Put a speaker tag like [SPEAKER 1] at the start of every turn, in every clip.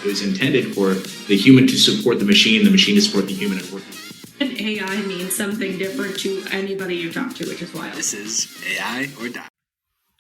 [SPEAKER 1] It was intended for the human to support the machine to support the human.
[SPEAKER 2] And AI means something different to anybody you talk to, which is wild.
[SPEAKER 3] This is AI or Die.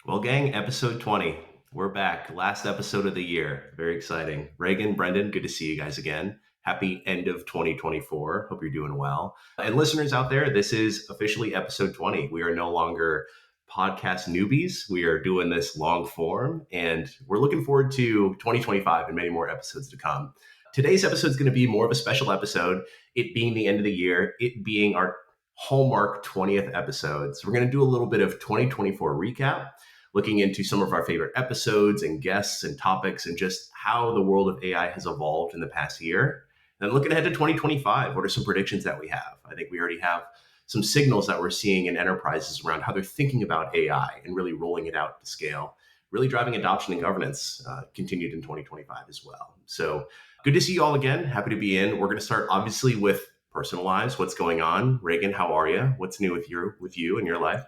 [SPEAKER 4] Well, gang, episode 20. We're back. Last episode of the year. Very exciting. Rehgan, Brendan, good to see you guys again. Happy end of 2024. Hope you're doing well. And listeners out there, this is officially episode 20. We are no longer podcast newbies. We are doing this long form, and we're looking forward to 2025 and many more episodes to come. Today's episode is going to be more of a special episode, it being the end of the year, it being our hallmark 20th episode. So we're going to do a little bit of 2024 recap, looking into some of our favorite episodes and guests and topics and just how the world of AI has evolved in the past year. And then looking ahead to 2025, what are some predictions that we have? I think we already have some signals that we're seeing in enterprises around how they're thinking about AI and really rolling it out to scale, really driving adoption and governance continued in 2025 as well. So good to see you all again. Happy to be in. We're going to start obviously with personal lives. What's going on? Rehgan, how are you? What's new with you and your life?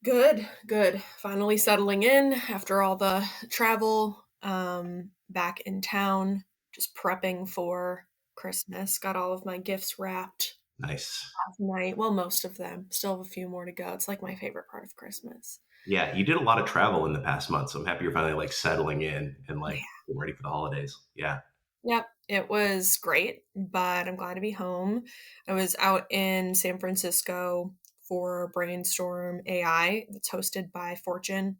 [SPEAKER 5] Good. Finally settling in after all the travel, back in town, just prepping for Christmas. Got all of my gifts wrapped
[SPEAKER 4] Nice.
[SPEAKER 5] last night. Well, most of them. Still have a few more to go. It's like my favorite part of Christmas.
[SPEAKER 4] Yeah, you did a lot of travel in the past month, so I'm happy you're finally settling in and getting ready for the holidays. Yeah.
[SPEAKER 5] Yep, it was great, but I'm glad to be home. I was out in San Francisco for Brainstorm AI that's hosted by Fortune.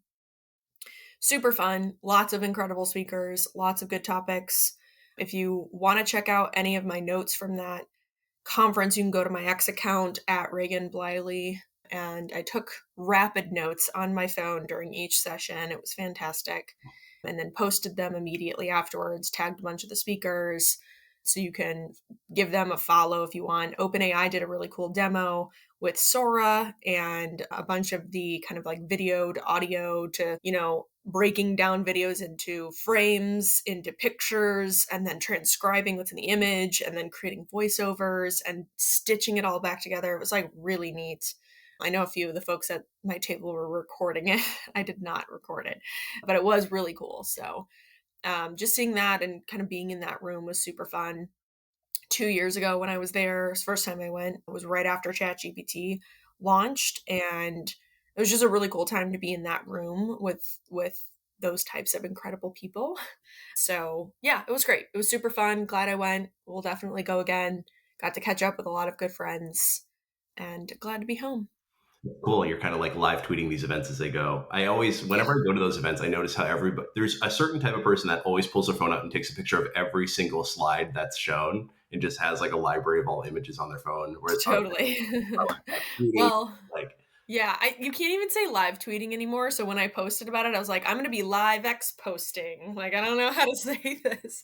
[SPEAKER 5] Super fun, lots of incredible speakers, lots of good topics. If you want to check out any of my notes from that conference, you can go to my X account at Rehgan Bleile, and I took rapid notes on my phone during each session. It was fantastic. And then posted them immediately afterwards, tagged a bunch of the speakers, so you can give them a follow if you want. OpenAI did a really cool demo with Sora and a bunch of the kind of videoed audio to, breaking down videos into frames, into pictures, and then transcribing what's in the image, and then creating voiceovers and stitching it all back together. It was really neat. I know a few of the folks at my table were recording it. I did not record it, but it was really cool. So just seeing that and kind of being in that room was super fun. 2 years ago when I was there, it was the first time I went, it was right after ChatGPT launched, and it was just a really cool time to be in that room with those types of incredible people. So yeah, it was great. It was super fun. Glad I went. We'll definitely go again. Got to catch up with a lot of good friends, and glad to be home.
[SPEAKER 4] Cool. You're kind of live tweeting these events as they go. Whenever I go to those events, I notice how there's a certain type of person that always pulls their phone out and takes a picture of every single slide that's shown and just has a library of all images on their phone.
[SPEAKER 5] Totally. Well, yeah, you can't even say live tweeting anymore. So when I posted about it, I was like, I'm going to be live X posting. I don't know how to say this.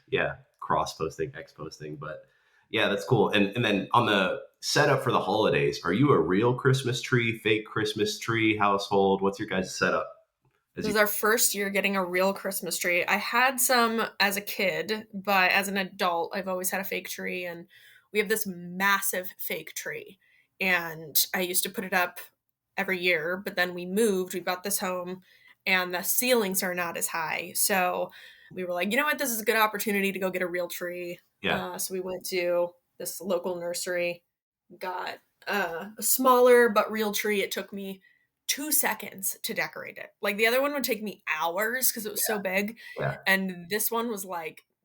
[SPEAKER 4] Yeah. Cross posting, X posting, but yeah, that's cool. And then on the setup for the holidays, are you a real Christmas tree, fake Christmas tree household? What's your guys' setup?
[SPEAKER 5] This is our first year getting a real Christmas tree. I had some as a kid, but as an adult, I've always had a fake tree, and we have this massive fake tree. And I used to put it up every year, but then we bought this home, and the ceilings are not as high. So we were like, you know what, this is a good opportunity to go get a real tree.
[SPEAKER 4] Yeah.
[SPEAKER 5] So we went to this local nursery, got a smaller but real tree. It took me 2 seconds to decorate it. The other one would take me hours because it was so big.
[SPEAKER 4] Yeah.
[SPEAKER 5] And this one was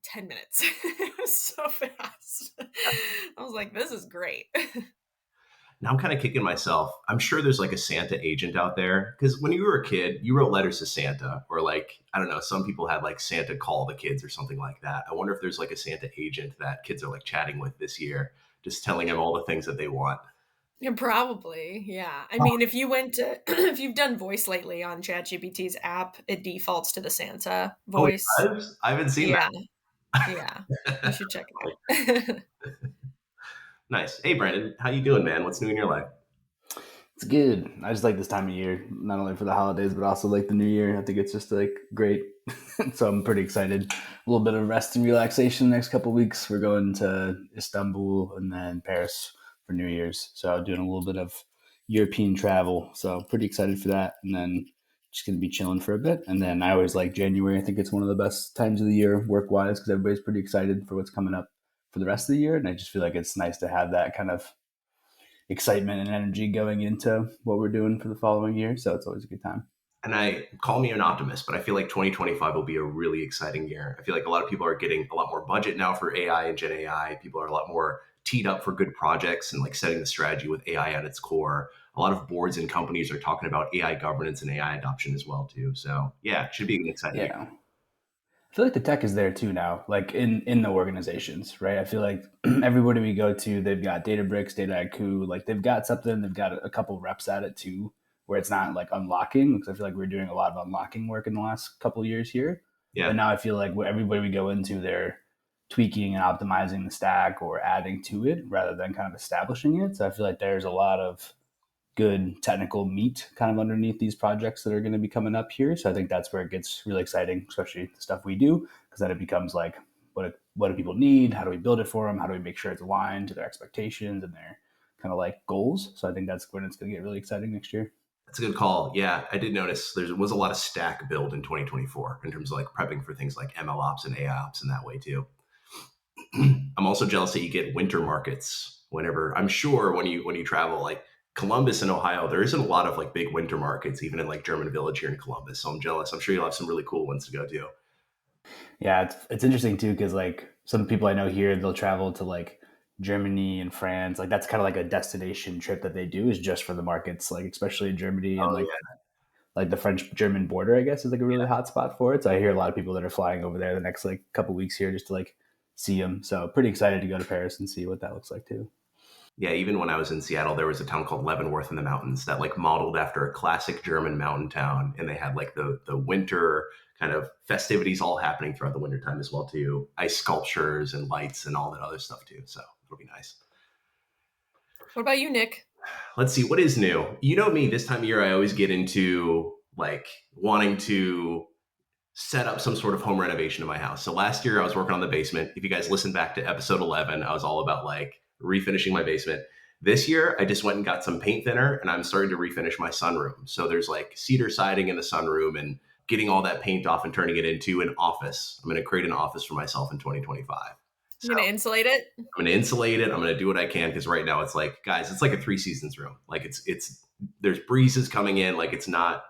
[SPEAKER 5] 10 minutes. It was so fast. I was like, this is great.
[SPEAKER 4] Now I'm kind of kicking myself. I'm sure there's a Santa agent out there, because when you were a kid, you wrote letters to Santa, or I don't know, some people had Santa call the kids or something like that. I wonder if there's a Santa agent that kids are chatting with this year, just telling them all the things that they want.
[SPEAKER 5] Yeah, probably. Yeah. I mean, if if you've done voice lately on ChatGPT's app, it defaults to the Santa voice.
[SPEAKER 4] Oh, I haven't seen that.
[SPEAKER 5] Yeah. You should check it out.
[SPEAKER 4] Nice. Hey, Brandon, how you doing, man? What's new in your life?
[SPEAKER 3] It's good. I just like this time of year, not only for the holidays, but also the new year. I think it's just great. So I'm pretty excited. A little bit of rest and relaxation the next couple of weeks. We're going to Istanbul and then Paris for New Year's. So doing a little bit of European travel. So pretty excited for that. And then just going to be chilling for a bit. And then I always like January. I think it's one of the best times of the year work wise because everybody's pretty excited for what's coming up for the rest of the year. And I just feel like it's nice to have that kind of excitement and energy going into what we're doing for the following year. So it's always a good time.
[SPEAKER 4] And I call me an optimist, but I feel like 2025 will be a really exciting year. I feel like a lot of people are getting a lot more budget now for AI and Gen AI. People are a lot more teed up for good projects and like setting the strategy with AI at its core. A lot of boards and companies are talking about AI governance and AI adoption as well too. So yeah, it should be an exciting year.
[SPEAKER 3] Yeah. I feel like the tech is there too now, like in the organizations, right? I feel like everybody we go to, they've got Databricks, Dataiku, like they've got something, they've got a couple reps at it too, where it's not like unlocking, because I feel like we're doing a lot of unlocking work in the last couple of years here. But
[SPEAKER 4] Yeah.
[SPEAKER 3] now I feel like everybody we go into, they're tweaking and optimizing the stack or adding to it rather than kind of establishing it. So I feel like there's a lot of good technical meat kind of underneath these projects that are going to be coming up here. So I think that's where it gets really exciting, especially the stuff we do, because then it becomes like, what do people need? How do we build it for them? How do we make sure it's aligned to their expectations and their kind of like goals? So I think that's when it's going to get really exciting next year.
[SPEAKER 4] That's a good call. Yeah, I did notice there was a lot of stack build in 2024 in terms of like prepping for things like ML ops and AI ops in that way too. I'm also jealous that you get winter markets whenever I'm sure when you travel like Columbus and Ohio, there isn't a lot of like big winter markets, even in like German Village here in Columbus. So I'm jealous. I'm sure you'll have some really cool ones to go to.
[SPEAKER 3] Yeah, it's interesting too because like some people I know here, they'll travel to like Germany and France. Like that's kind of like a destination trip that they do is just for the markets, like especially in Germany and
[SPEAKER 4] Oh yeah.
[SPEAKER 3] like the French German border, I guess, is like a really hot spot for it. So I hear a lot of people that are flying over there the next like couple weeks here just to like see them. So pretty excited to go to Paris and see what that looks like too.
[SPEAKER 4] Yeah, even when I was in Seattle, there was a town called Leavenworth in the mountains that like modeled after a classic German mountain town, and they had like the winter kind of festivities all happening throughout the winter time as well too. Ice sculptures and lights and all that other stuff too. So it'll be nice.
[SPEAKER 5] What about you, Nick?
[SPEAKER 4] Let's see what is new. You know me, this time of year I always get into like wanting to set up some sort of home renovation in my house. So last year I was working on the basement. If you guys listen back to episode 11, I was all about like refinishing my basement. This year I just went and got some paint thinner and I'm starting to refinish my sunroom. So there's like cedar siding in the sunroom and getting all that paint off and turning it into an office. I'm going to create an office for myself in 2025. So
[SPEAKER 5] I'm gonna insulate it.
[SPEAKER 4] I'm going to insulate it. I'm going to do what I can because right now it's like, guys, it's like a three seasons room. Like it's there's breezes coming in. Like it's not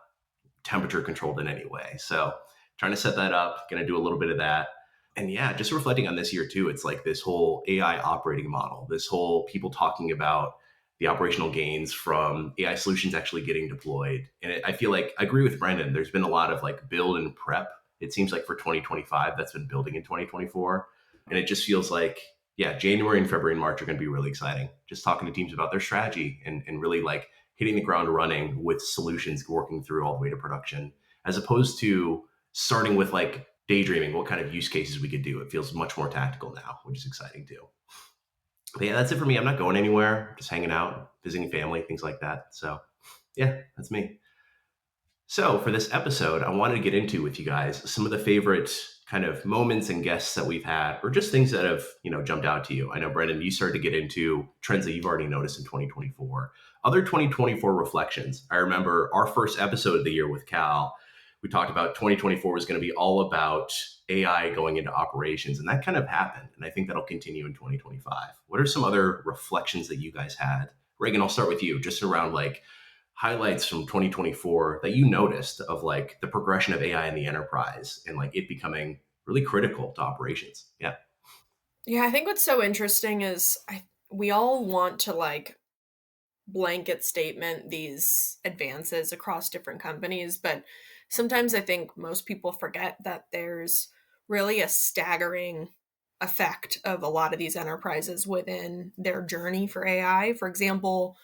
[SPEAKER 4] temperature controlled in any way. So trying to set that up, going to do a little bit of that. And yeah, just reflecting on this year too, it's like this whole AI operating model, this whole people talking about the operational gains from AI solutions actually getting deployed. And I feel like I agree with Brendan. There's been a lot of like build and prep. It seems like for 2025, that's been building in 2024. And it just feels like, yeah, January and February and March are going to be really exciting. Just talking to teams about their strategy and really like hitting the ground running with solutions working through all the way to production, as opposed to starting with like daydreaming what kind of use cases we could do. It feels much more tactical now, which is exciting too. But yeah, that's it for me. I'm not going anywhere, just hanging out, visiting family, things like that. So yeah, that's me. So for this episode, I wanted to get into with you guys some of the favorite kind of moments and guests that we've had, or just things that have, jumped out to you. I know, Brendan, you started to get into trends that you've already noticed in 2024. Other 2024 reflections. I remember our first episode of the year with Cal, we talked about 2024 was going to be all about AI going into operations, and that kind of happened. And I think that'll continue in 2025. What are some other reflections that you guys had? Rehgan, I'll start with you, just around like highlights from 2024 that you noticed of like the progression of AI in the enterprise and like it becoming really critical to operations. Yeah.
[SPEAKER 5] Yeah, I think what's so interesting is we all want to like blanket statement these advances across different companies, but sometimes I think most people forget that there's really a staggering effect of a lot of these enterprises within their journey for AI. For example,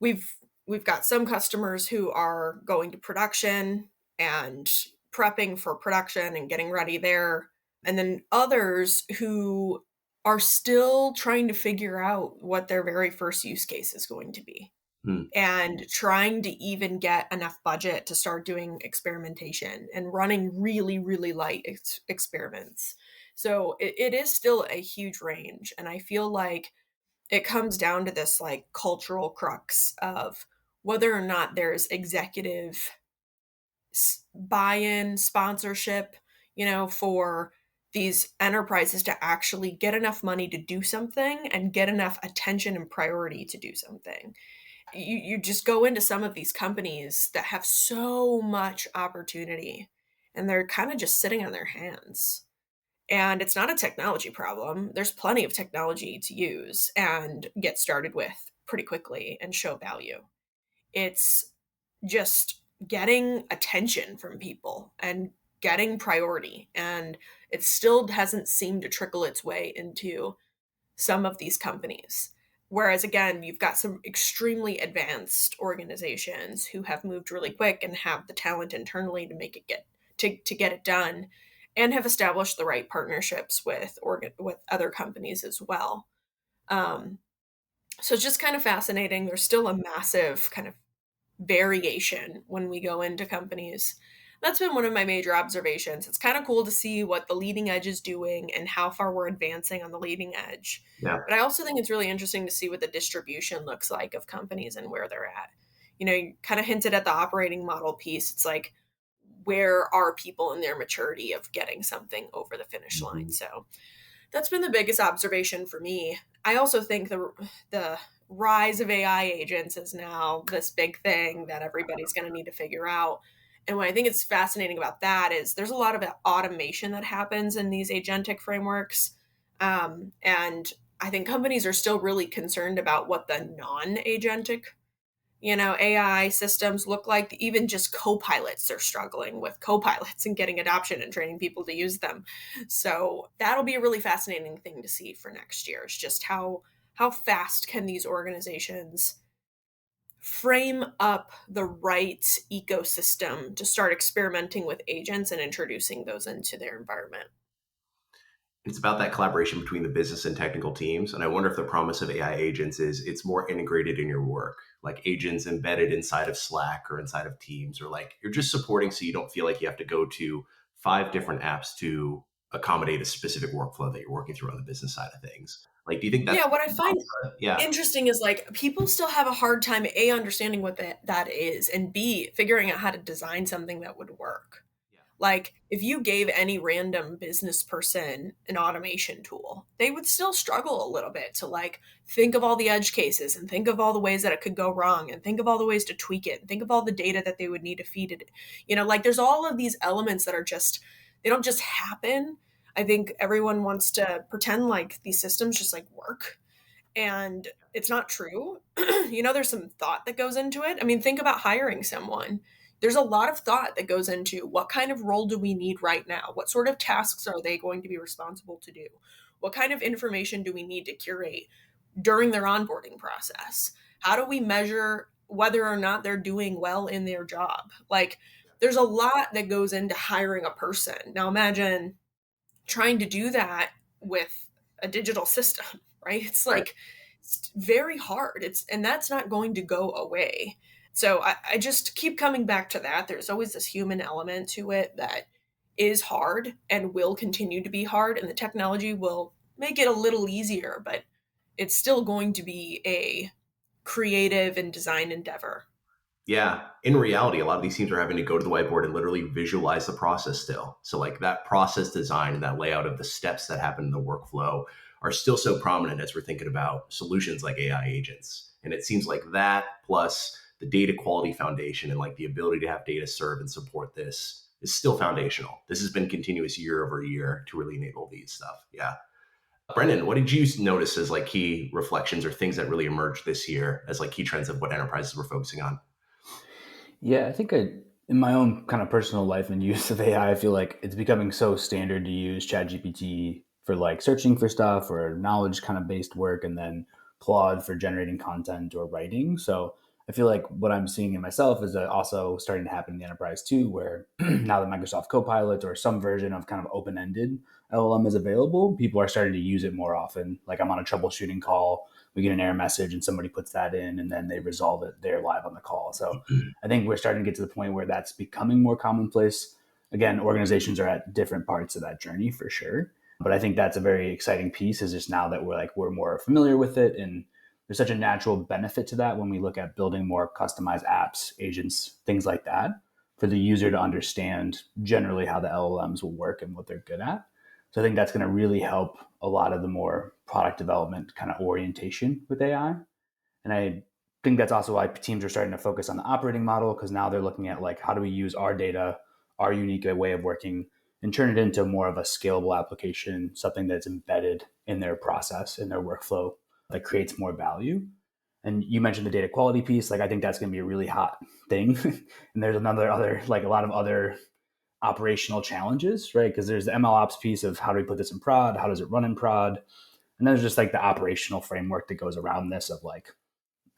[SPEAKER 5] we've we've got some customers who are going to production and prepping for production and getting ready there, and then others who are still trying to figure out what their very first use case is going to be
[SPEAKER 4] Hmm.
[SPEAKER 5] and trying to even get enough budget to start doing experimentation and running really really light experiments. So it is still a huge range, and I feel like it comes down to this like cultural crux of whether or not there's executive buy-in sponsorship, for these enterprises to actually get enough money to do something and get enough attention and priority to do something. You just go into some of these companies that have so much opportunity and they're kind of just sitting on their hands. And it's not a technology problem. There's plenty of technology to use and get started with pretty quickly and show value. It's just getting attention from people and getting priority. And it still hasn't seemed to trickle its way into some of these companies. Whereas again, you've got some extremely advanced organizations who have moved really quick and have the talent internally to make it to get it done, and have established the right partnerships with other companies as well. Um, so it's just kind of fascinating. There's still a massive kind of variation when we go into companies. That's been one of my major observations. It's kind of cool to see what the leading edge is doing and how far we're advancing on the leading edge.
[SPEAKER 4] Yeah.
[SPEAKER 5] But I also think it's really interesting to see what the distribution looks like of companies and where they're at. You kind of hinted at the operating model piece. It's like, where are people in their maturity of getting something over the finish line? So that's been the biggest observation for me. I also think the rise of AI agents is now this big thing that everybody's going to need to figure out. And what I think is fascinating about that is there's a lot of automation that happens in these agentic frameworks. And I think companies are still really concerned about what the non-agentic AI systems look like. Even just co-pilots are struggling with co-pilots and getting adoption and training people to use them. So that'll be a really fascinating thing to see for next year. Is just how fast can these organizations frame up the right ecosystem to start experimenting with agents and introducing those into their environment.
[SPEAKER 4] It's about that collaboration between the business and technical teams. And I wonder if the promise of AI agents is it's more integrated in your work, like agents embedded inside of Slack or inside of Teams, or like you're just supporting so you don't feel like you have to go to 5 different apps to accommodate a specific workflow that you're working through on the business side of things. Like, do you think that's,
[SPEAKER 5] Yeah, what I find
[SPEAKER 4] yeah,
[SPEAKER 5] interesting is like people still have a hard time A, understanding what that is, and B, figuring out how to design something that would work.
[SPEAKER 4] yeah,
[SPEAKER 5] Like, if you gave any random business person an automation tool, they would still struggle a little bit to like think of all the edge cases and think of all the ways that it could go wrong and think of all the ways to tweak it and think of all the data that they would need to feed it. Like there's all of these elements that are just, they don't just happen. I think everyone wants to pretend like these systems just like work, and it's not true. There's some thought that goes into it. I mean, think about hiring someone. There's a lot of thought that goes into what kind of role do we need right now? What sort of tasks are they going to be responsible to do? What kind of information do we need to curate during their onboarding process? How do we measure whether or not they're doing well in their job? Like, there's a lot that goes into hiring a person. Now, imagine trying to do that with a digital system, right? It's like it's very hard. And that's not going to go away. So I just keep coming back to that. There's always this human element to it that is hard and will continue to be hard, and the technology will make it a little easier, but it's still going to be a creative and design endeavor.
[SPEAKER 4] yeah. In reality, a lot of these teams are having to go to the whiteboard and literally visualize the process still. So like that process design and that layout of the steps that happen in the workflow are still so prominent as we're thinking about solutions like AI agents. And it seems like that plus the data quality foundation and like the ability to have data serve and support this is still foundational. This has been continuous year over year to really enable these stuff. Yeah. Brendan, what did you notice as like key reflections or things that really emerged this year as like key trends of what enterprises were focusing on?
[SPEAKER 3] Yeah, I think in my own kind of personal life and use of AI, I feel like it's becoming so standard to use ChatGPT for like searching for stuff or knowledge kind of based work, and then Claude for generating content or writing. So I feel like what I'm seeing in myself is also starting to happen in the enterprise too, where now that Microsoft Copilot or some version of kind of open-ended LLM is available, people are starting to use it more often. Like I'm on a troubleshooting call, we get an error message and somebody puts that in and then they resolve it. They're live on the call. So I think we're starting to get to the point where that's becoming more commonplace. Again, organizations are at different parts of that journey for sure. But I think that's a very exciting piece, is just now that we're more familiar with it, and there's such a natural benefit to that when we look at building more customized apps, agents, things like that. for the user to understand generally how the LLMs will work and what they're good at. So I think that's going to really help a lot of the more product development kind of orientation with AI. And I think that's also why teams are starting to focus on the operating model, because now they're looking at like, how do we use our data, our unique way of working, and turn it into more of a scalable application, something that's embedded in their process, in their workflow, that creates more value. And you mentioned the data quality piece. Like, I think that's going to be a really hot thing. And there's like a lot of other operational challenges, right? Because there's the ML ops piece of how do we put this in prod? How does it run in prod? And then there's just like the operational framework that goes around this of like,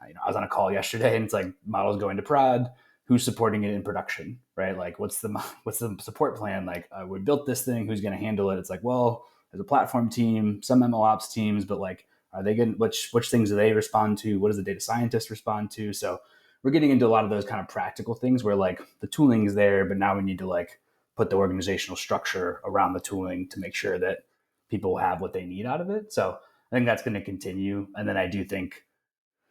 [SPEAKER 3] I was on a call yesterday and it's like models going to prod, who's supporting it in production, right? Like what's the support plan? Like we built this thing, who's going to handle it? It's like, well, there's a platform team, some ML ops teams, but like, are they getting, which things do they respond to? What does the data scientist respond to? So we're getting into a lot of those kind of practical things where like the tooling is there, but now we need to like put the organizational structure around the tooling to make sure that people have what they need out of it. So I think that's going to continue. And then I do think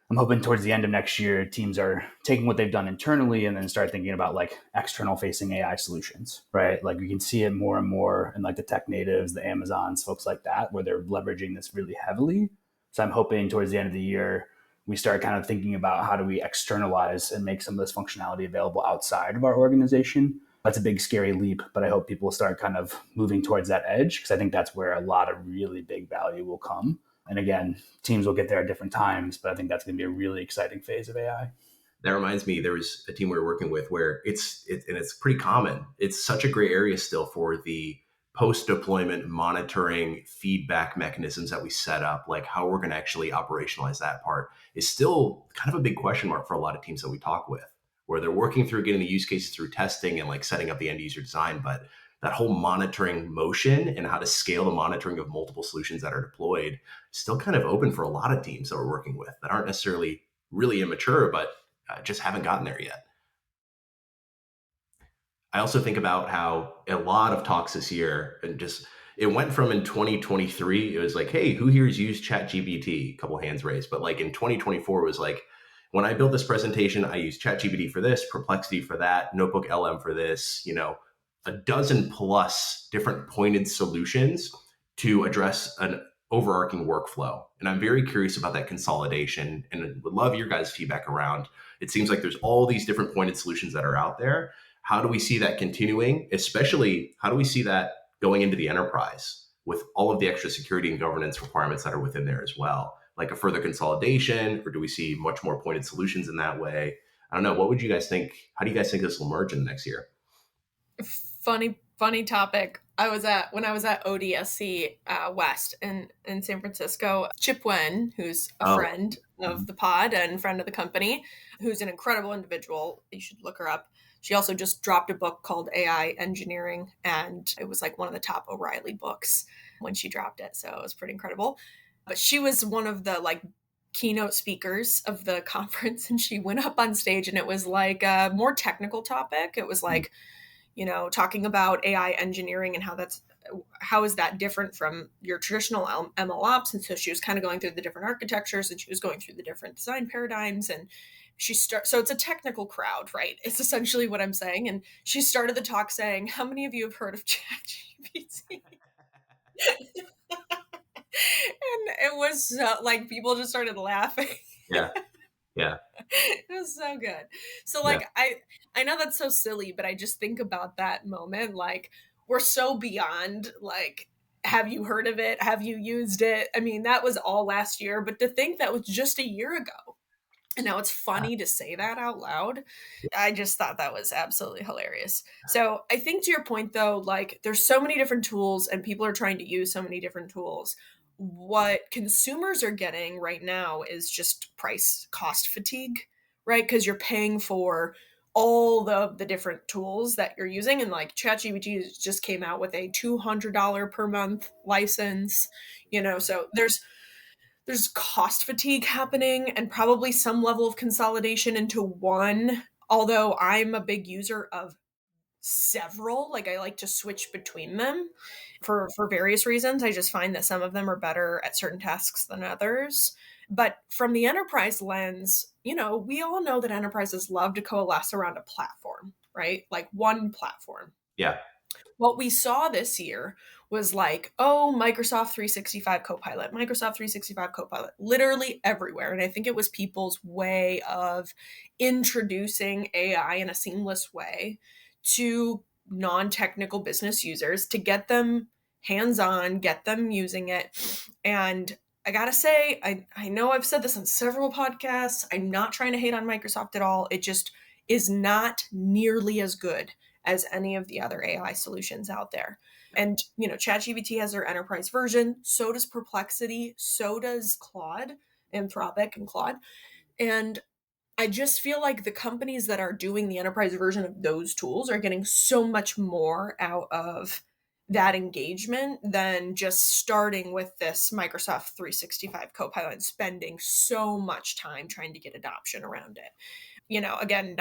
[SPEAKER 3] I'm hoping towards the end of next year, teams are taking what they've done internally and then start thinking about like external facing AI solutions, right? Like we can see it more and more in like the tech natives, the Amazons, folks like that, where they're leveraging this really heavily. So I'm hoping towards the end of the year, we start kind of thinking about how do we externalize and make some of this functionality available outside of our organization. That's a big, scary leap, but I hope people start kind of moving towards that edge, because I think that's where a lot of really big value will come. And again, teams will get there at different times, but I think that's going to be a really exciting phase of AI.
[SPEAKER 4] That reminds me, there was a team we were working with where it's pretty common. It's such a gray area still for the post-deployment monitoring feedback mechanisms that we set up, like how we're going to actually operationalize that part is still kind of a big question mark for a lot of teams that we talk with, where they're working through getting the use cases through testing and like setting up the end user design. But that whole monitoring motion and how to scale the monitoring of multiple solutions that are deployed is still kind of open for a lot of teams that we're working with that aren't necessarily really immature, but just haven't gotten there yet. I also think about how a lot of talks this year, and just it went from in 2023, it was like, hey, who here has used ChatGPT? A couple hands raised. But like in 2024, it was like, when I built this presentation, I used ChatGPT for this, Perplexity for that, Notebook LM for this, a dozen plus different pointed solutions to address an overarching workflow. And I'm very curious about that consolidation and would love your guys' feedback around. It seems like there's all these different pointed solutions that are out there. How do we see that continuing? Especially, how do we see that going into the enterprise with all of the extra security and governance requirements that are within there as well? Like a further consolidation, or do we see much more pointed solutions in that way? I don't know. What would you guys think? How do you guys think this will merge in the next year?
[SPEAKER 5] Funny topic. When I was at ODSC West in San Francisco, Chip Wen, who's a friend of the pod and friend of the company, who's an incredible individual. You should look her up. She also just dropped a book called AI Engineering, and it was like one of the top O'Reilly books when she dropped it. So it was pretty incredible. But she was one of the like keynote speakers of the conference, and she went up on stage, and it was like a more technical topic. It was like, talking about AI engineering and how is that different from your traditional ML ops. And so she was kind of going through the different architectures, and she was going through the different design paradigms, and so it's a technical crowd, right? It's essentially what I'm saying. And she started the talk saying, how many of you have heard of ChatGPT? And it was like people just started laughing.
[SPEAKER 4] Yeah.
[SPEAKER 5] It was so good. So like, yeah. I know that's so silly, but I just think about that moment. Like, we're so beyond like, have you heard of it? Have you used it? I mean, that was all last year, but to think that was just a year ago. And now it's funny to say that out loud. I just thought that was absolutely hilarious. So I think to your point though, like there's so many different tools and people are trying to use so many different tools. What consumers are getting right now is just price cost fatigue, right? Because you're paying for all the different tools that you're using. And like ChatGPT just came out with a $200 per month license, so there's cost fatigue happening and probably some level of consolidation into one. Although I'm a big user of several, like I like to switch between them for various reasons. I just find that some of them are better at certain tasks than others. But from the enterprise lens, we all know that enterprises love to coalesce around a platform, right? Like one platform.
[SPEAKER 4] Yeah.
[SPEAKER 5] What we saw this year was like, oh, Microsoft 365 Copilot, Microsoft 365 Copilot, literally everywhere. And I think it was people's way of introducing AI in a seamless way to non-technical business users to get them hands-on, get them using it. And I gotta say, I know I've said this on several podcasts. I'm not trying to hate on Microsoft at all. It just is not nearly as good as any of the other AI solutions out there. And, ChatGPT has their enterprise version. So does Perplexity. So does Claude, Anthropic and Claude. And I just feel like the companies that are doing the enterprise version of those tools are getting so much more out of that engagement than just starting with this Microsoft 365 Copilot and spending so much time trying to get adoption around it. Again,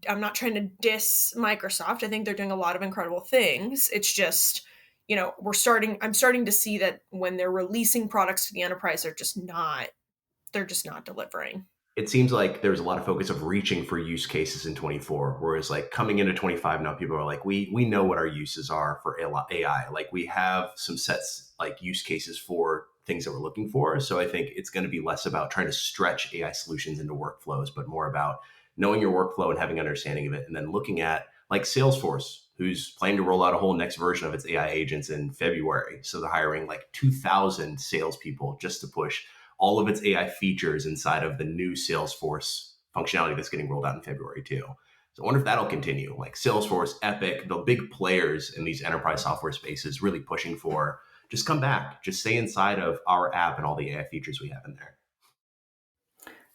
[SPEAKER 5] I'm not trying to diss Microsoft. I think they're doing a lot of incredible things. It's just, I'm starting to see that when they're releasing products to the enterprise, they're just not delivering.
[SPEAKER 4] It seems like there's a lot of focus of reaching for use cases in 24, whereas like coming into 25 now, people are like, we know what our uses are for AI. Like we have some sets like use cases for things that we're looking for. So I think it's going to be less about trying to stretch AI solutions into workflows, but more about knowing your workflow and having an understanding of it, and then looking at like Salesforce, who's planning to roll out a whole next version of its AI agents in February. So they're hiring like 2,000 salespeople just to push all of its AI features inside of the new Salesforce functionality that's getting rolled out in February too. So I wonder if that'll continue. Like Salesforce, Epic, the big players in these enterprise software spaces really pushing for just come back, just stay inside of our app and all the AI features we have in there.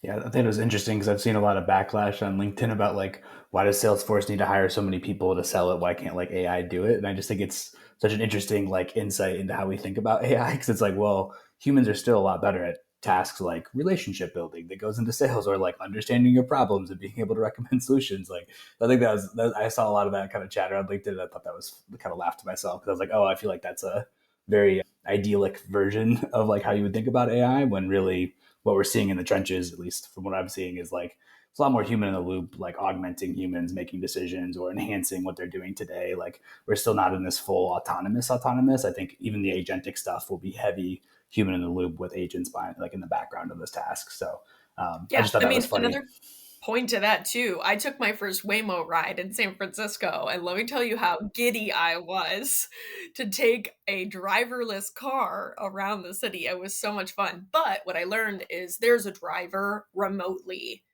[SPEAKER 3] Yeah, I think it was interesting because I've seen a lot of backlash on LinkedIn about like, why does Salesforce need to hire so many people to sell it? Why can't like AI do it? And I just think it's such an interesting like insight into how we think about AI, because it's like, well, humans are still a lot better at tasks like relationship building that goes into sales, or like understanding your problems and being able to recommend solutions. Like I think I saw a lot of that kind of chatter on LinkedIn. And I thought that was kind of laughed to myself because I was like, oh, I feel like that's a very idyllic version of like how you would think about AI, when really what we're seeing in the trenches, at least from what I'm seeing, is like it's a lot more human in the loop, like augmenting humans making decisions or enhancing what they're doing today. Like we're still not in this full autonomous. I think even the agentic stuff will be heavy human in the loop with agents by like in the background of this task. So I just thought that was funny.
[SPEAKER 5] Another point to that too. I took my first Waymo ride in San Francisco, and let me tell you how giddy I was to take a driverless car around the city. It was so much fun. But what I learned is there's a driver remotely,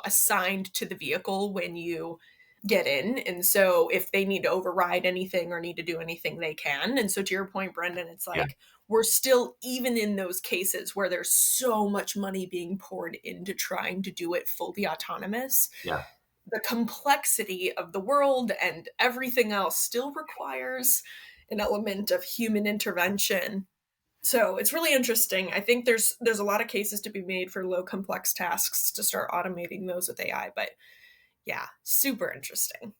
[SPEAKER 5] assigned to the vehicle when you get in. And so if they need to override anything or need to do anything, they can. And so to your point, Brendan, it's like we're still even in those cases where there's so much money being poured into trying to do it fully autonomous.
[SPEAKER 4] Yeah.
[SPEAKER 5] The complexity of the world and everything else still requires an element of human intervention. So it's really interesting. I think there's a lot of cases to be made for low complex tasks to start automating those with AI, but yeah, super interesting.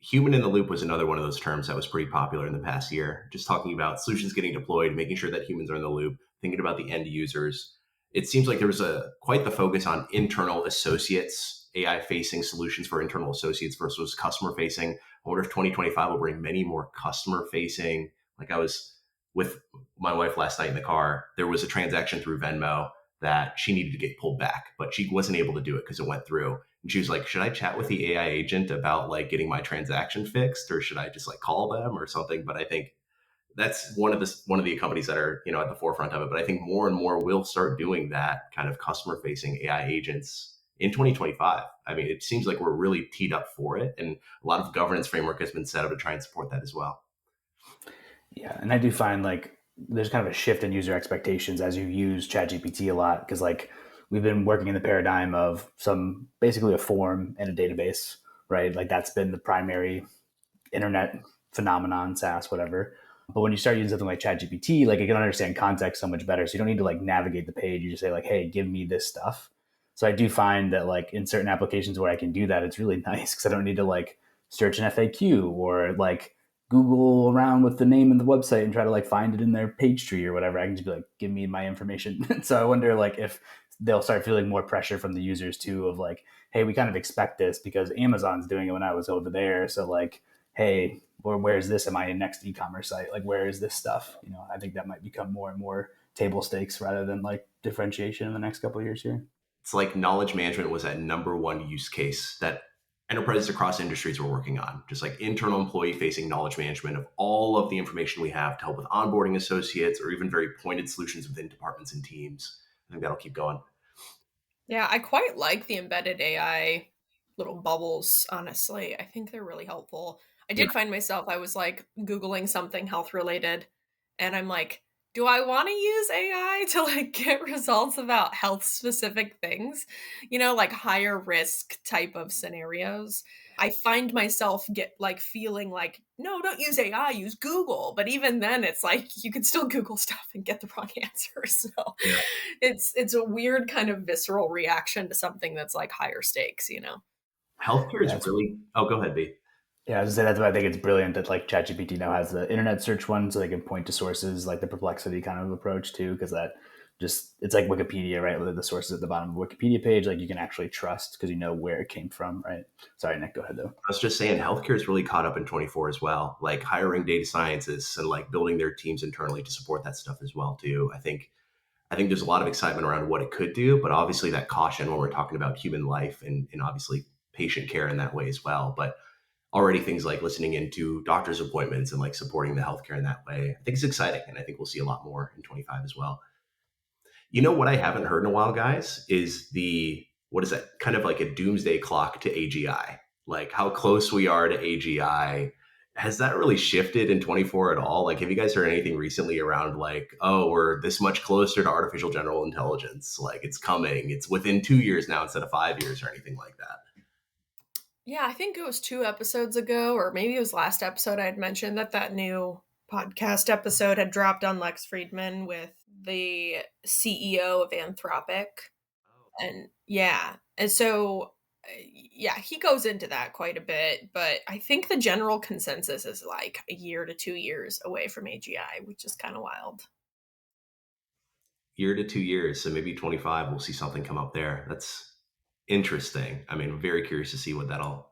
[SPEAKER 4] Human in the loop was another one of those terms that was pretty popular in the past year, just talking about solutions getting deployed, making sure that humans are in the loop, thinking about the end users. It seems like there was quite the focus on internal associates, AI facing solutions for internal associates versus customer facing. I wonder if 2025 will bring many more customer facing. Like I was with my wife last night in the car, there was a transaction through Venmo that she needed to get pulled back, but she wasn't able to do it because it went through. And she was like, should I chat with the AI agent about like getting my transaction fixed, or should I just like call them or something? But I think that's one of the companies that are, at the forefront of it. But I think more and more will start doing that kind of customer facing AI agents in 2025. I mean, it seems like we're really teed up for it. And a lot of governance framework has been set up to try and support that as well.
[SPEAKER 3] Yeah. And I do find like there's kind of a shift in user expectations as you use ChatGPT a lot, because like we've been working in the paradigm of basically a form and a database, right? Like that's been the primary internet phenomenon, SaaS, whatever. But when you start using something like ChatGPT, like it can understand context so much better. So you don't need to like navigate the page. You just say like, hey, give me this stuff. So I do find that like in certain applications where I can do that, it's really nice because I don't need to like search an FAQ or like Google around with the name of the website and try to like find it in their page tree or whatever. I can just be like, give me my information. So I wonder like if they'll start feeling more pressure from the users too of like, hey, we kind of expect this because Amazon's doing it when I was over there. So like, hey, or where's this? Am I in next e-commerce site? Like, where is this stuff? I think that might become more and more table stakes rather than like differentiation in the next couple of years here.
[SPEAKER 4] It's like knowledge management was that number one use case that enterprises across industries were working on, just like internal employee facing knowledge management of all of the information we have to help with onboarding associates or even very pointed solutions within departments and teams. I think that'll keep going.
[SPEAKER 5] Yeah, I quite like the embedded AI little bubbles, honestly. I think they're really helpful. I
[SPEAKER 1] Yeah.
[SPEAKER 5] did find myself, I was like Googling something health related, and I'm like, do I want to use AI to like get results about health specific things? Like higher risk type of scenarios. I find myself get like feeling like, no, don't use AI, use Google. But even then it's like you can still Google stuff and get the wrong answer. So
[SPEAKER 4] Yeah.
[SPEAKER 5] it's a weird kind of visceral reaction to something that's like higher stakes.
[SPEAKER 4] Healthcare is
[SPEAKER 3] Yeah,
[SPEAKER 4] really, oh, go ahead, B.
[SPEAKER 3] Yeah, I was gonna say that's why I think it's brilliant that like ChatGPT now has the internet search one, so they can point to sources like the perplexity kind of approach too, because that just it's like Wikipedia, right? With the sources at the bottom of a Wikipedia page, like you can actually trust because you know where it came from, right? Sorry, Nick, go ahead though.
[SPEAKER 4] I was just saying healthcare is really caught up in 24 as well, like hiring data scientists and like building their teams internally to support that stuff as well too. I think there's a lot of excitement around what it could do, but obviously that caution when we're talking about human life and obviously patient care in that way as well. But already things like listening into doctor's appointments and like supporting the healthcare in that way, I think it's exciting. And I think we'll see a lot more in 25 as well. You know what I haven't heard in a while, guys, is what is that? Kind of like a doomsday clock to AGI, like how close we are to AGI. Has that really shifted in 24 at all? Like, have you guys heard anything recently around like, oh, we're this much closer to artificial general intelligence? Like it's coming, it's within 2 years now instead of 5 years or anything like that.
[SPEAKER 5] Yeah, I think it was 2 episodes ago, or maybe it was last episode I had mentioned that new podcast episode had dropped on Lex Friedman with the CEO of Anthropic. And yeah. And so, yeah, he goes into that quite a bit. But I think the general consensus is like a year to 2 years away from AGI, which is kind of wild.
[SPEAKER 4] Year to 2 years. So maybe 25, we'll see something come up there. That's interesting. I mean, I'm very curious to see what that'll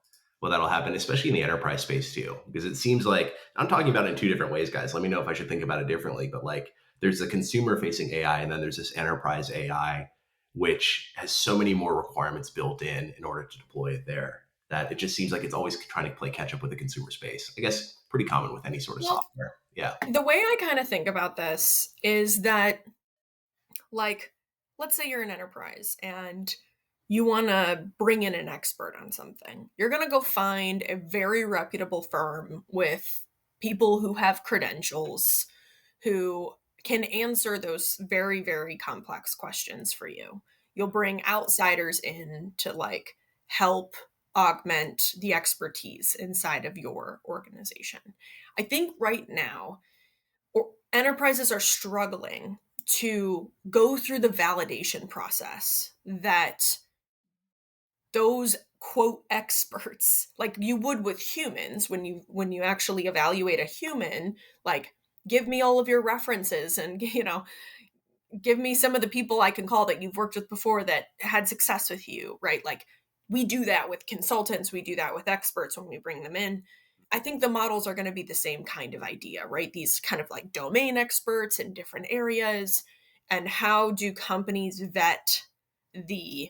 [SPEAKER 4] happen, especially in the enterprise space too, because it seems like I'm talking about it in two different ways, guys. Let me know if I should think about it differently. But like, there's the consumer facing AI, and then there's this enterprise AI, which has so many more requirements built in order to deploy it there that it just seems like it's always trying to play catch up with the consumer space. I guess pretty common with any sort of
[SPEAKER 5] Well,
[SPEAKER 4] software. Yeah.
[SPEAKER 5] the way I kind of think about this is that, like, let's say you're an enterprise and you want to bring in an expert on something. You're going to go find a very reputable firm with people who have credentials, who can answer those very, very complex questions for you. You'll bring outsiders in to like help augment the expertise inside of your organization. I think right now, enterprises are struggling to go through the validation process that those quote experts, like you would with humans, when you actually evaluate a human, like give me all of your references and give me some of the people I can call that you've worked with before that had success with you, right? Like we do that with consultants, we do that with experts when we bring them in. I think the models are going to be the same kind of idea, right? These kind of like domain experts in different areas. And how do companies vet the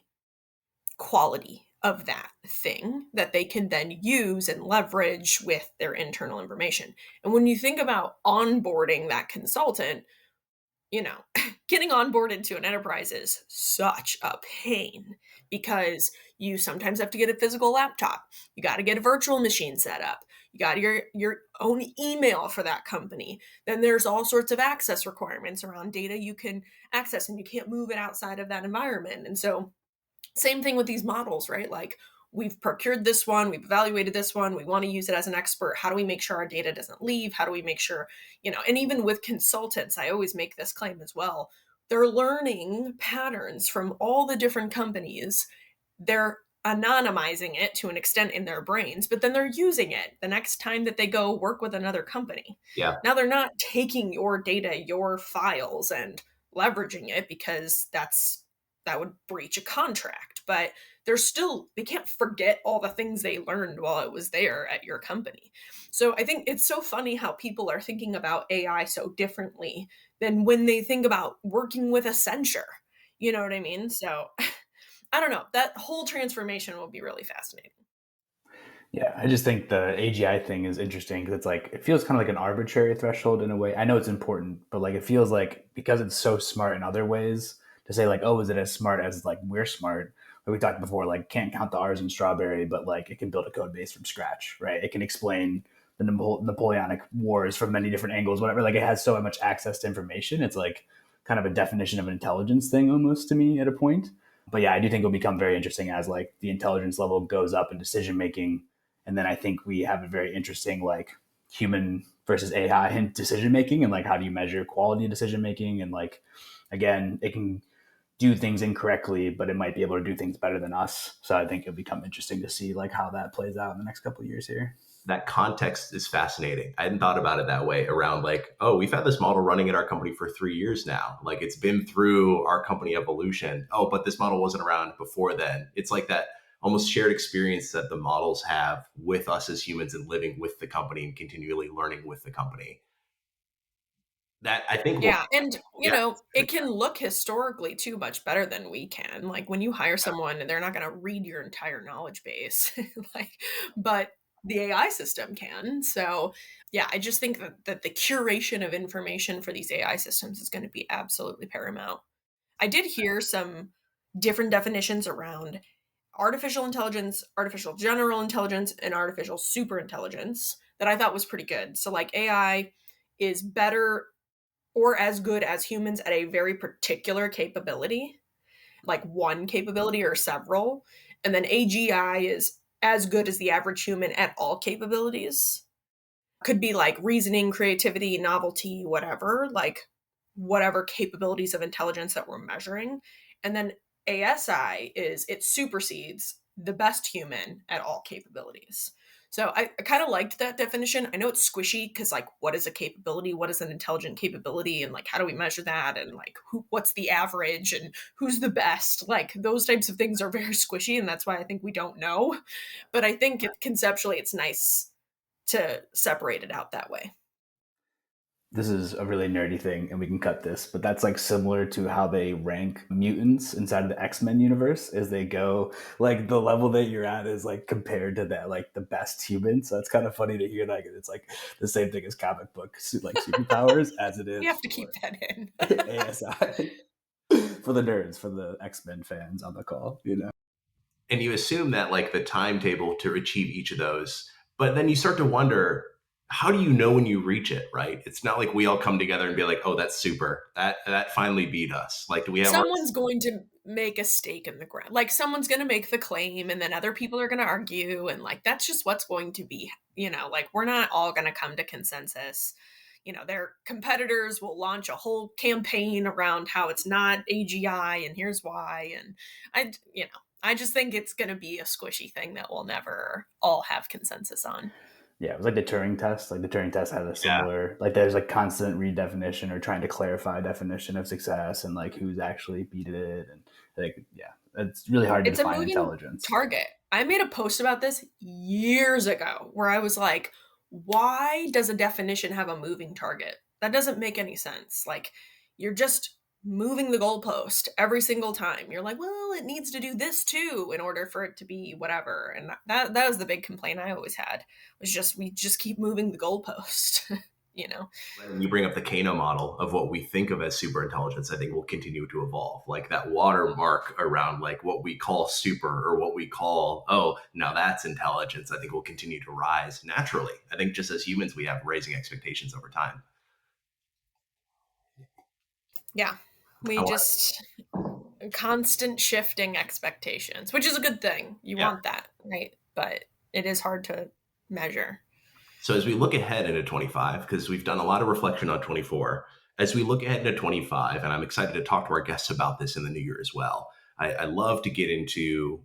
[SPEAKER 5] quality of that thing that they can then use and leverage with their internal information? And when you think about onboarding that consultant, getting onboarded to an enterprise is such a pain because you sometimes have to get a physical laptop. You got to get a virtual machine set up. You got your own email for that company. Then there's all sorts of access requirements around data you can access, and you can't move it outside of that environment. And so same thing with these models, right? Like we've procured this one, we've evaluated this one, we want to use it as an expert. How do we make sure our data doesn't leave? How do we make sure, and even with consultants, I always make this claim as well. They're learning patterns from all the different companies. They're anonymizing it to an extent in their brains, but then they're using it the next time that they go work with another company.
[SPEAKER 4] Yeah.
[SPEAKER 5] Now they're not taking your data, your files, and leveraging it because that's that would breach a contract, but they can't forget all the things they learned while it was there at your company. So I think it's so funny how people are thinking about AI so differently than when they think about working with a censure. You know what I mean? So I don't know. That whole transformation will be really fascinating.
[SPEAKER 3] Yeah, I just think the AGI thing is interesting because it's like it feels kind of like an arbitrary threshold in a way. I know it's important, but like it feels like because it's so smart in other ways to say like, oh, is it as smart as like we're smart? Like we talked before, like can't count the R's in strawberry, but like it can build a code base from scratch, right? It can explain the Napoleonic Wars from many different angles, whatever. Like it has so much access to information. It's like kind of a definition of an intelligence thing almost to me at a point. But yeah, I do think it'll become very interesting as like the intelligence level goes up in decision making, and then I think we have a very interesting like human versus AI in decision making, and like how do you measure quality of decision making, and like again it can do things incorrectly, but it might be able to do things better than us. So I think it'll become interesting to see like how that plays out in the next couple of years here.
[SPEAKER 4] That context is fascinating. I hadn't thought about it that way around like, oh, we've had this model running at our company for 3 years now. Like it's been through our company evolution. Oh, but this model wasn't around before then. It's like that almost shared experience that the models have with us as humans and living with the company and continually learning with the company. That I think will,
[SPEAKER 5] Yeah, and
[SPEAKER 4] yeah,
[SPEAKER 5] it can look historically too much better than we can. Like when you hire someone, they're not going to read your entire knowledge base, like, but the AI system can. So, yeah, I just think that the curation of information for these AI systems is going to be absolutely paramount. I did hear some different definitions around artificial intelligence, artificial general intelligence, and artificial super intelligence that I thought was pretty good. So, like, AI is better or as good as humans at a very particular capability, like one capability or several. And then AGI is as good as the average human at all capabilities. Could be like reasoning, creativity, novelty, whatever, like whatever capabilities of intelligence that we're measuring. And then ASI is it supersedes the best human at all capabilities. So I kind of liked that definition. I know it's squishy because like what is a capability? What is an intelligent capability? And like how do we measure that? And like what's the average and who's the best? Like those types of things are very squishy, and that's why I think we don't know. But I think conceptually it's nice to separate it out that way.
[SPEAKER 3] This is a really nerdy thing and we can cut this, but that's like similar to how they rank mutants inside of the X-Men universe as they go, like the level that you're at is like compared to that, like the best human. So it's kind of funny to hear that it's like the same thing as comic book like superpowers as it
[SPEAKER 5] We
[SPEAKER 3] is
[SPEAKER 5] have to keep that in.
[SPEAKER 3] for ASI. For the nerds, for the X-Men fans on the call, you know.
[SPEAKER 4] and you assume that like the timetable to achieve each of those, but then you start to wonder, how do you know when you reach it, right? It's not like we all come together and be like, oh, that's super, that finally beat us. Like, do we have our,
[SPEAKER 5] Someone's going to make a stake in the ground. Like someone's going to make the claim and then other people are going to argue and like that's just what's going to be, like we're not all going to come to consensus. Their competitors will launch a whole campaign around how it's not AGI and here's why, and I just think it's going to be a squishy thing that we'll never all have consensus on.
[SPEAKER 3] Yeah, it was like the Turing test. Like the Turing test had a
[SPEAKER 4] yeah.
[SPEAKER 3] similar, like there's like constant redefinition or trying to clarify definition of success and like who's actually beat it. And like, yeah, it's really hard to
[SPEAKER 5] It's a
[SPEAKER 3] define
[SPEAKER 5] moving
[SPEAKER 3] intelligence.
[SPEAKER 5] target. I made a post about this years ago where I was like, why does a definition have a moving target? That doesn't make any sense. Like, you're just moving the goalpost every single time. You're like, well, it needs to do this too in order for it to be whatever. And that was the big complaint I always had, was just we just keep moving the goalpost, you know?
[SPEAKER 4] When you bring up the Kano model of what we think of as super intelligence, I think will continue to evolve. Like that watermark around like what we call super or what we call, oh, now that's intelligence, I think will continue to rise naturally. I think just as humans, we have raising expectations over time.
[SPEAKER 5] Yeah. We
[SPEAKER 4] However,
[SPEAKER 5] just constant shifting expectations, which is a good thing. You
[SPEAKER 4] yeah.
[SPEAKER 5] want that, right? But it is hard to measure.
[SPEAKER 4] So as we look ahead into 25, because we've done a lot of reflection on 24, as we look ahead into 25, and I'm excited to talk to our guests about this in the new year as well. I love to get into,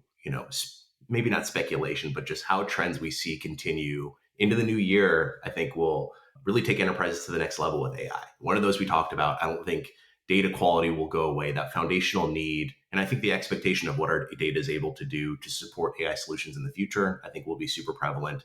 [SPEAKER 4] maybe not speculation, but just how trends we see continue into the new year. I think will really take enterprises to the next level with AI. One of those we talked about, I don't think data quality will go away. That foundational need And I think the expectation of what our data is able to do to support AI solutions in the future, I think will be super prevalent.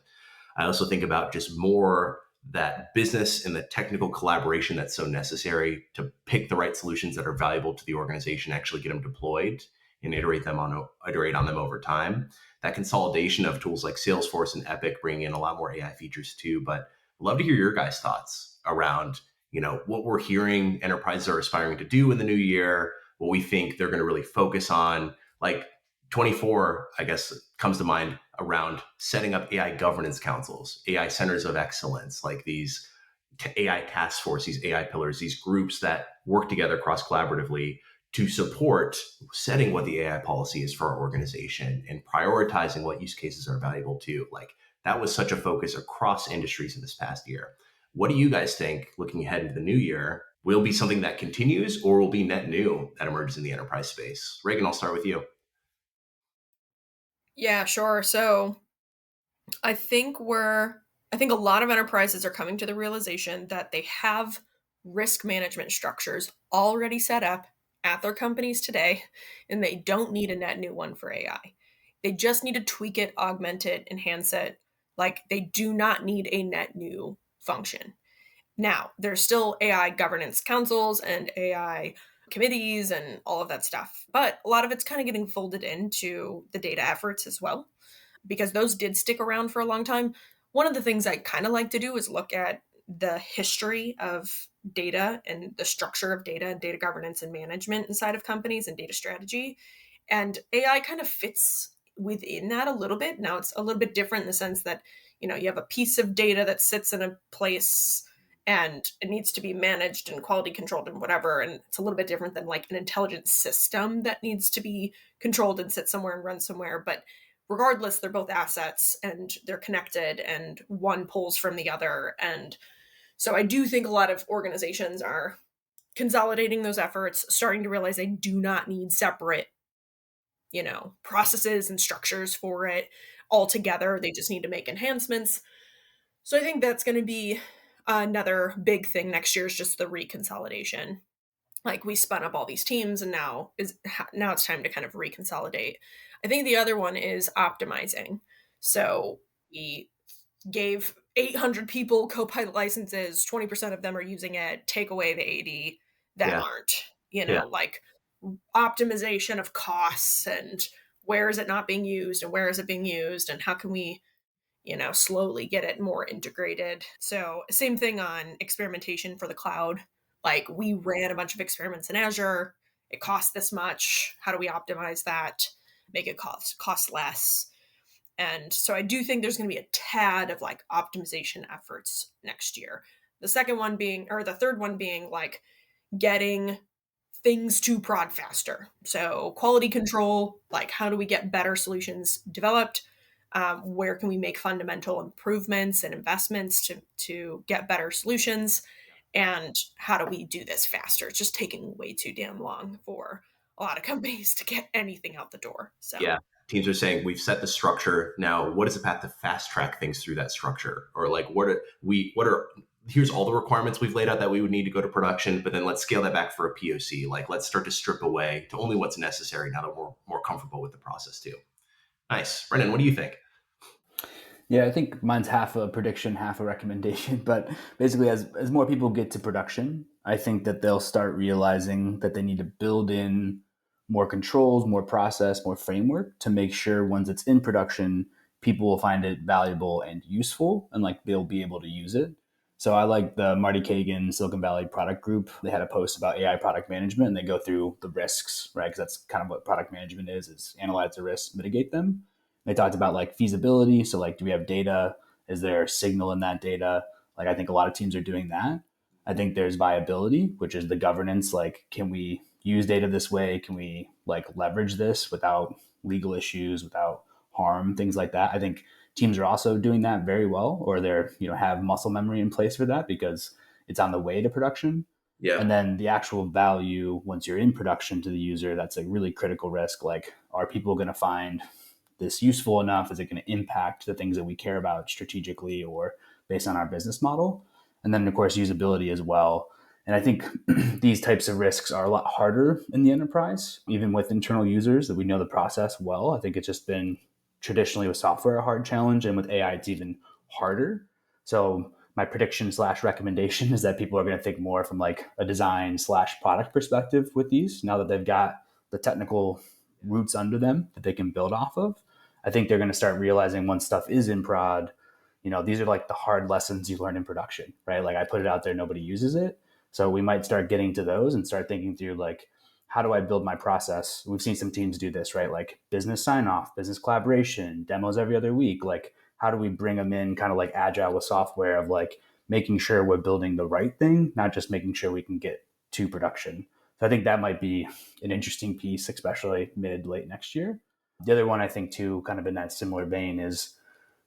[SPEAKER 4] I also think about just more that business and the technical collaboration that's so necessary to pick the right solutions that are valuable to the organization, actually get them deployed and iterate on them over time. That consolidation of tools like Salesforce and Epic bring in a lot more AI features too. But I'd love to hear your guys' thoughts around, what we're hearing enterprises are aspiring to do in the new year, what we think they're going to really focus on. Like 24, I guess, comes to mind around setting up AI governance councils, AI centers of excellence, like these AI task force, these AI pillars, these groups that work together cross collaboratively to support setting what the AI policy is for our organization and prioritizing what use cases are valuable too. Like that was such a focus across industries in this past year. What do you guys think, looking ahead into the new year, will be something that continues or will be net new that emerges in the enterprise space? Rehgan, I'll start with you.
[SPEAKER 5] Yeah, sure. So I think a lot of enterprises are coming to the realization that they have risk management structures already set up at their companies today, and they don't need a net new one for AI. They just need to tweak it, augment it, enhance it. Like they do not need a net new function. Now, there's still AI governance councils and AI committees and all of that stuff, but a lot of it's kind of getting folded into the data efforts as well because those did stick around for a long time. One of the things I kind of like to do is look at the history of data and the structure of data and data governance and management inside of companies and data strategy. And AI kind of fits within that a little bit. Now it's a little bit different in the sense that, you have a piece of data that sits in a place and it needs to be managed and quality controlled and whatever. And it's a little bit different than like an intelligent system that needs to be controlled and sit somewhere and run somewhere. But regardless, they're both assets and they're connected and one pulls from the other. And so I do think a lot of organizations are consolidating those efforts, starting to realize they do not need separate, processes and structures for it all together. They just need to make enhancements. So I think that's going to be another big thing next year is just the reconsolidation. Like we spun up all these teams and now it's time to kind of reconsolidate. I think the other one is optimizing. So we gave 800 people Copilot licenses, 20% of them are using it, take away the 80 that
[SPEAKER 4] Yeah.
[SPEAKER 5] aren't,
[SPEAKER 4] Yeah.
[SPEAKER 5] like optimization of costs and where is it not being used and where is it being used and how can we slowly get it more integrated. So same thing on experimentation for the cloud. Like we ran a bunch of experiments in Azure. It cost this much. How do we optimize that? Make it cost less. And so I do think there's going to be a tad of like optimization efforts next year. The third one being like getting things to prod faster. So quality control, like how do we get better solutions developed? Where can we make fundamental improvements and investments to get better solutions? And how do we do this faster? It's just taking way too damn long for a lot of companies to get anything out the door. So
[SPEAKER 4] Yeah. Teams are saying we've set the structure. Now, what is the path to fast track things through that structure? Or like, here's all the requirements we've laid out that we would need to go to production, but then let's scale that back for a POC. Like, let's start to strip away to only what's necessary now that we're more comfortable with the process too. Nice. Brendan, what do you think?
[SPEAKER 3] Yeah, I think mine's half a prediction, half a recommendation. But basically, as more people get to production, I think that they'll start realizing that they need to build in more controls, more process, more framework to make sure once it's in production, people will find it valuable and useful and like they'll be able to use it. So I like the Marty Kagan Silicon Valley product group. They had a post about AI product management and they go through the risks, right? Because that's kind of what product management is analyze the risks, mitigate them. They talked about like feasibility. So like, do we have data? Is there a signal in that data? Like, I think a lot of teams are doing that. I think there's viability, which is the governance. Like, can we use data this way? Can we like leverage this without legal issues, without harm, things like that? I think teams are also doing that very well, or they're, have muscle memory in place for that because it's on the way to production.
[SPEAKER 4] Yeah.
[SPEAKER 3] And then the actual value once you're in production to the user, that's a really critical risk. Like, are people going to find this useful enough? Is it going to impact the things that we care about strategically or based on our business model? And then, of course, usability as well. And I think these types of risks are a lot harder in the enterprise, even with internal users that we know the process well. I think it's just been traditionally with software a hard challenge, and with AI, it's even harder. So my prediction slash recommendation is that people are going to think more from like a design slash product perspective with these now that they've got the technical roots under them that they can build off of. I think they're going to start realizing once stuff is in prod, these are like the hard lessons you learn in production, right? Like I put it out there, nobody uses it. So we might start getting to those and start thinking through like, how do I build my process? We've seen some teams do this, right? Like business sign off, business collaboration, demos every other week. Like, how do we bring them in kind of like agile with software of like making sure we're building the right thing, not just making sure we can get to production. So I think that might be an interesting piece, especially late next year. The other one I think too, kind of in that similar vein, is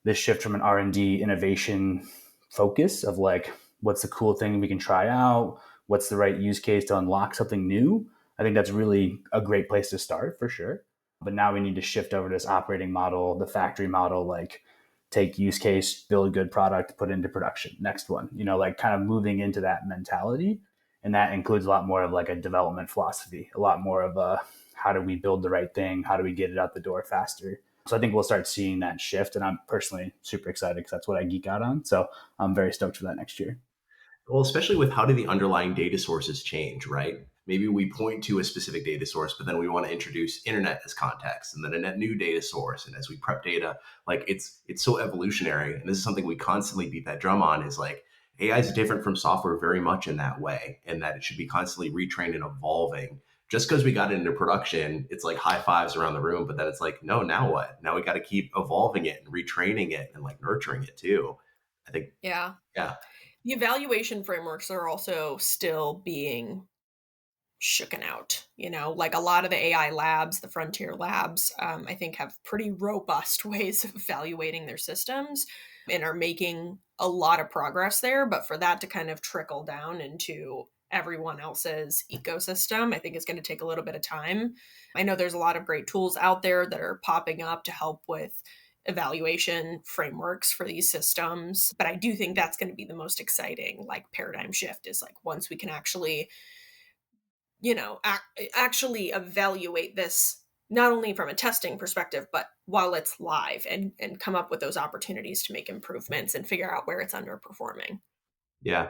[SPEAKER 3] this shift from an R&D innovation focus of like, what's the cool thing we can try out? What's the right use case to unlock something new? I think that's really a great place to start for sure. But now we need to shift over to this operating model, the factory model, like take use case, build a good product, put it into production. Next one, like kind of moving into that mentality. And that includes a lot more of like a development philosophy, a lot more of a how do we build the right thing? How do we get it out the door faster? So I think we'll start seeing that shift. And I'm personally super excited because that's what I geek out on. So I'm very stoked for that next year.
[SPEAKER 4] Well, especially with how do the underlying data sources change, right? Maybe we point to a specific data source, but then we want to introduce internet as context and then a net new data source. And as we prep data, like it's so evolutionary. And this is something we constantly beat that drum on is like AI is different from software very much in that way, and that it should be constantly retrained and evolving. Just because we got it into production, it's like high fives around the room, but then it's like, no, now what? Now we got to keep evolving it and retraining it and like nurturing it too. I think,
[SPEAKER 5] Yeah.
[SPEAKER 4] yeah.
[SPEAKER 5] The evaluation frameworks are also still being shooken out. Like a lot of the AI labs, the frontier labs, I think have pretty robust ways of evaluating their systems and are making a lot of progress there. But for that to kind of trickle down into everyone else's ecosystem, I think it's going to take a little bit of time. I know there's a lot of great tools out there that are popping up to help with evaluation frameworks for these systems, but I do think that's going to be the most exciting like paradigm shift, is like once we can actually actually evaluate this, not only from a testing perspective, but while it's live, and come up with those opportunities to make improvements and figure out where it's underperforming.
[SPEAKER 4] Yeah.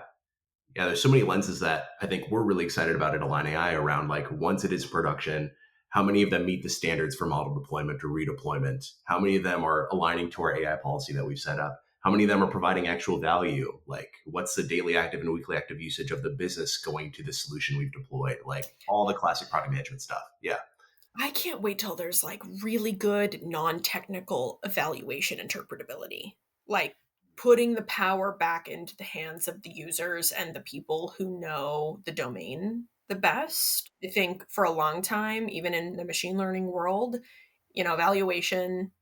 [SPEAKER 4] Yeah, there's so many lenses that I think we're really excited about at Align AI around like once it is production, how many of them meet the standards for model deployment or redeployment? How many of them are aligning to our AI policy that we've set up? How many of them are providing actual value? Like what's the daily active and weekly active usage of the business going to the solution we've deployed? Like all the classic product management stuff. Yeah.
[SPEAKER 5] I can't wait till there's like really good non-technical evaluation interpretability. Like putting the power back into the hands of the users and the people who know the domain the best. I think for a long time, even in the machine learning world, evaluation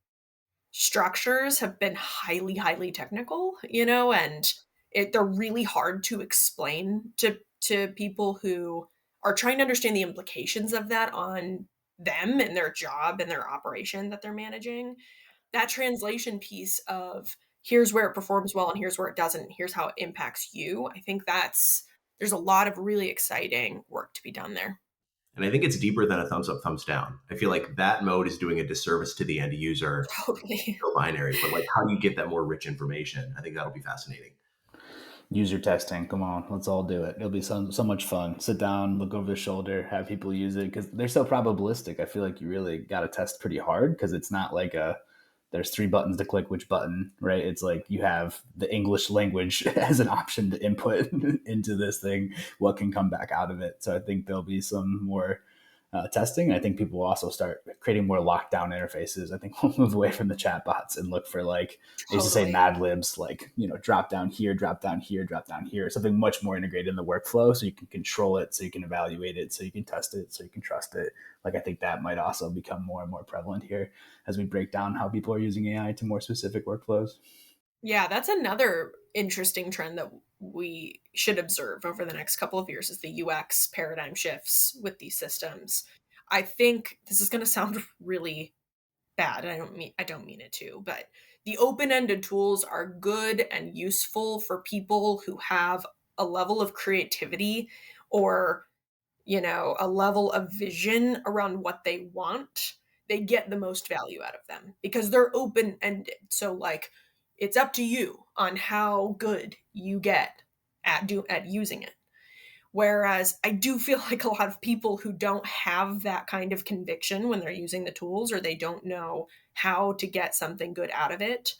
[SPEAKER 5] structures have been highly, highly technical, and they're really hard to explain to people who are trying to understand the implications of that on them and their job and their operation that they're managing. That translation piece of here's where it performs well and here's where it doesn't, and here's how it impacts you. I think there's a lot of really exciting work to be done there.
[SPEAKER 4] And I think it's deeper than a thumbs up, thumbs down. I feel like that mode is doing a disservice to the end user,
[SPEAKER 5] Totally.
[SPEAKER 4] no binary, but like how do you get that more rich information? I think that'll be fascinating.
[SPEAKER 3] User testing, come on, let's all do it. It'll be so much fun. Sit down, look over the shoulder, have people use it because they're so probabilistic. I feel like you really got to test pretty hard because it's not like there's 3 buttons to click which button, right? It's like you have the English language as an option to input into this thing, what can come back out of it. So I think there'll be some more testing. I think people will also start creating more lockdown interfaces. I think we'll move away from the chat bots and look for like, I used to say
[SPEAKER 5] Totally.
[SPEAKER 3] Mad Libs, like, drop down here, drop down here, drop down here, something much more integrated in the workflow so you can control it, so you can evaluate it, so you can test it, so you can trust it. Like, I think that might also become more and more prevalent here as we break down how people are using AI to more specific workflows.
[SPEAKER 5] Yeah, that's another interesting trend that we should observe over the next couple of years, is the UX paradigm shifts with these systems. I think this is going to sound really bad, and I don't mean it to, but the open-ended tools are good and useful for people who have a level of creativity or, a level of vision around what they want, they get the most value out of them because they're open ended. So like it's up to you on how good you get at using it. Whereas I do feel like a lot of people who don't have that kind of conviction when they're using the tools, or they don't know how to get something good out of it,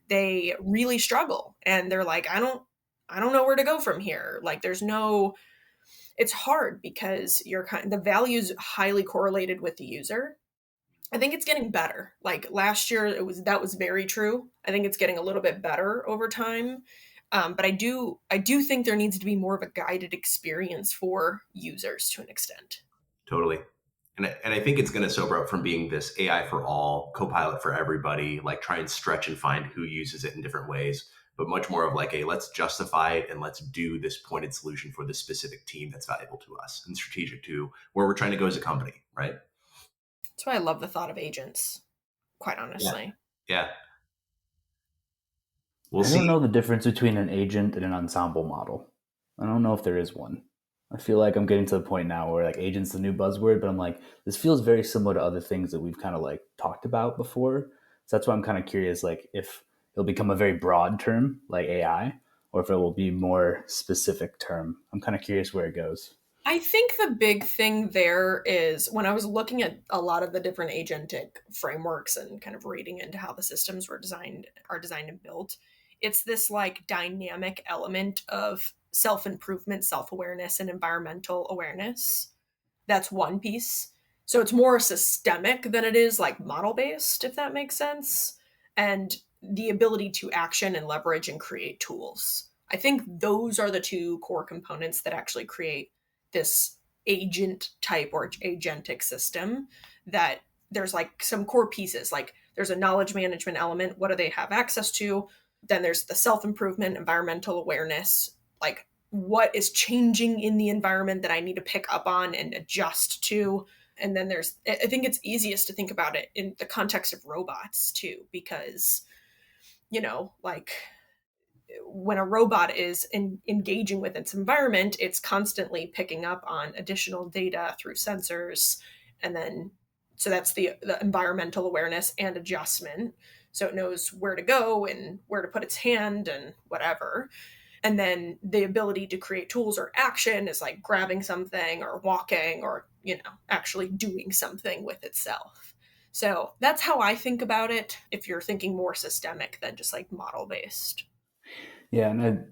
[SPEAKER 5] they really struggle and they're like, I don't know where to go from here. Like it's hard because the value is highly correlated with the user. I think it's getting better. Like last year, that was very true. I think it's getting a little bit better over time. But I do think there needs to be more of a guided experience for users to an extent.
[SPEAKER 4] Totally. And I think it's going to sober up from being this AI for all, Copilot for everybody, like try and stretch and find who uses it in different ways, but much more of like a let's justify it and let's do this pointed solution for this specific team that's valuable to us and strategic to where we're trying to go as a company, right?
[SPEAKER 5] That's why I love the thought of agents, quite honestly.
[SPEAKER 4] Yeah. We'll
[SPEAKER 3] I
[SPEAKER 4] see.
[SPEAKER 3] don't know the difference between an agent and an ensemble model. I don't know if there is one. I feel like I'm getting to the point now where like agent's the new buzzword, but I'm like, this feels very similar to other things that we've kind of like talked about before. So that's why I'm kind of curious, like if it'll become a very broad term like AI, or if it will be more specific term. I'm kind of curious where it goes.
[SPEAKER 5] I think the big thing there is when I was looking at a lot of the different agentic frameworks and kind of reading into how the systems are designed and built, it's this like dynamic element of self-improvement, self-awareness, and environmental awareness. That's one piece. So it's more systemic than it is like model based, if that makes sense. And the ability to action and leverage and create tools. I think those are the two core components that actually create this agent type or agentic system. That there's like some core pieces, like there's a knowledge management element. What do they have access to? Then there's the self-improvement, environmental awareness, like what is changing in the environment that I need to pick up on and adjust to. And then I think it's easiest to think about it in the context of robots too, because, like when a robot is engaging with its environment, it's constantly picking up on additional data through sensors. And then, so that's the environmental awareness and adjustment. So it knows where to go and where to put its hand and whatever. And then the ability to create tools or action is like grabbing something or walking or, actually doing something with itself. So that's how I think about it if you're thinking more systemic than just like model based.
[SPEAKER 3] Yeah, and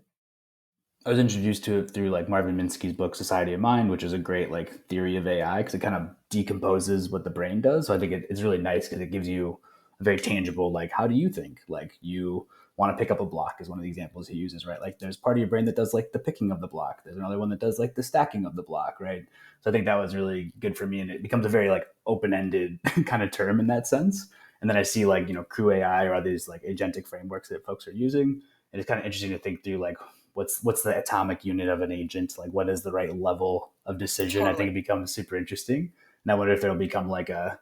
[SPEAKER 3] I was introduced to it through like Marvin Minsky's book Society of Mind, which is a great like theory of AI because it kind of decomposes what the brain does. So I think it's really nice because it gives you a very tangible like how do you think? Like you want to pick up a block is one of the examples he uses, right? Like there's part of your brain that does like the picking of the block. There's another one that does like the stacking of the block, right? So I think that was really good for me, and it becomes a very like open-ended kind of term in that sense. And then I see like Crew AI or these like agentic frameworks that folks are using, and it's kind of interesting to think through like what's the atomic unit of an agent, like what is the right level of decision. Totally. I think it becomes super interesting, and I wonder if there'll become like a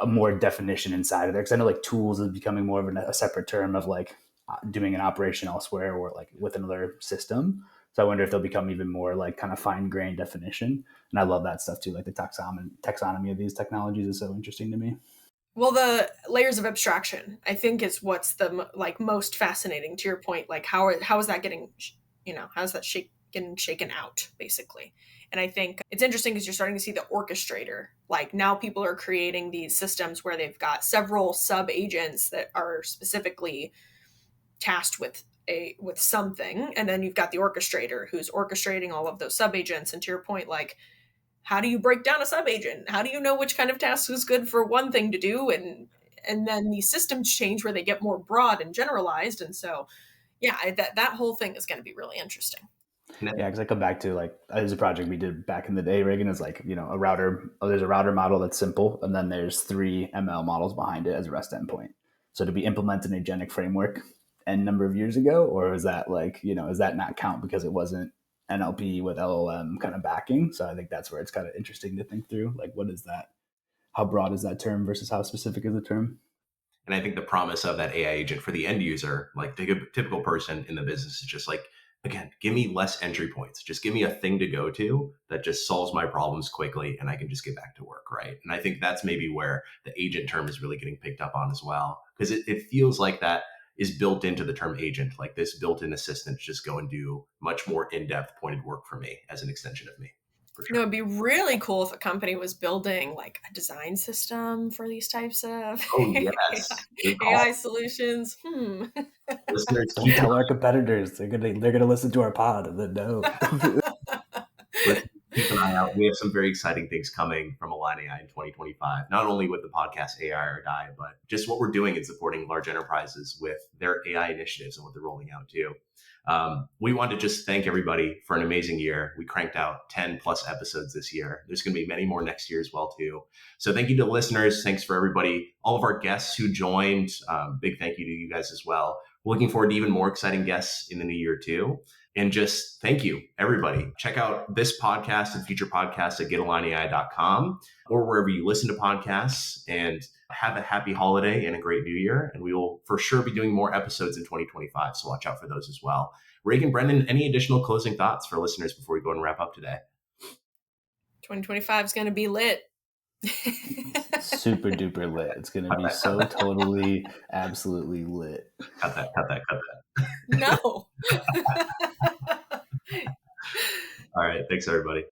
[SPEAKER 3] more definition inside of there, because I know like tools is becoming more of a separate term of like doing an operation elsewhere or like with another system. So I wonder if they'll become even more like kind of fine-grained definition. And I love that stuff too, like the taxonomy of these technologies is so interesting to me.
[SPEAKER 5] Well, the layers of abstraction, I think, is what's the like most fascinating. To your point, like how is that getting, how's that getting shaken out, basically? And I think it's interesting because you're starting to see the orchestrator. Like now, people are creating these systems where they've got several sub agents that are specifically tasked with something, and then you've got the orchestrator who's orchestrating all of those sub agents. And to your point, like, how do you break down a subagent? How do you know which kind of task is good for one thing to do? And then these systems change where they get more broad and generalized. And so, yeah, that whole thing is going to be really interesting.
[SPEAKER 3] Yeah, because I come back to like there's a project we did back in the day, Rehgan, is like, a router. There's a router model that's simple, and then there's 3 ML models behind it as a REST endpoint. So to be implemented an agentic framework N number of years ago, or is that like, is that not count because it wasn't NLP with LLM kind of backing? So I think that's where it's kind of interesting to think through, like, what is that? How broad is that term versus how specific is the term?
[SPEAKER 4] And I think the promise of that AI agent for the end user, like the typical person in the business, is just like again, give me less entry points. Just give me a thing to go to that just solves my problems quickly and I can just get back to work, right? And I think that's maybe where the agent term is really getting picked up on as well, because it feels like that is built into the term agent, like this built-in assistant to just go and do much more in-depth pointed work for me as an extension of me. For
[SPEAKER 5] You
[SPEAKER 4] sure.
[SPEAKER 5] know, it'd be really cool if a company was building like a design system for these types of
[SPEAKER 4] Oh, yes. Good call.
[SPEAKER 5] AI solutions.
[SPEAKER 4] Listeners,
[SPEAKER 3] Don't tell our competitors. They're gonna listen to our pod and then know.
[SPEAKER 4] keep an eye out. We have some very exciting things coming from Align AI in 2025, not only with the podcast AI or Die, but just what we're doing in supporting large enterprises with their AI initiatives and what they're rolling out too. We want to just thank everybody for an amazing year. We cranked out 10 plus episodes this year. There's going to be many more next year as well too. So thank you to the listeners. Thanks for everybody, all of our guests who joined. Big thank you to you guys as well. We're looking forward to even more exciting guests in the new year too. And just thank you, everybody. Check out this podcast and future podcasts at getalignai.com or wherever you listen to podcasts, and have a happy holiday and a great new year. And we will for sure be doing more episodes in 2025. So watch out for those as well. Rehgan, Brendan, any additional closing thoughts for listeners before we go and wrap up today?
[SPEAKER 5] 2025 is going to be lit.
[SPEAKER 3] Super duper lit. It's gonna be so totally, absolutely lit.
[SPEAKER 4] Cut that.
[SPEAKER 5] No.
[SPEAKER 4] All right. Thanks, everybody.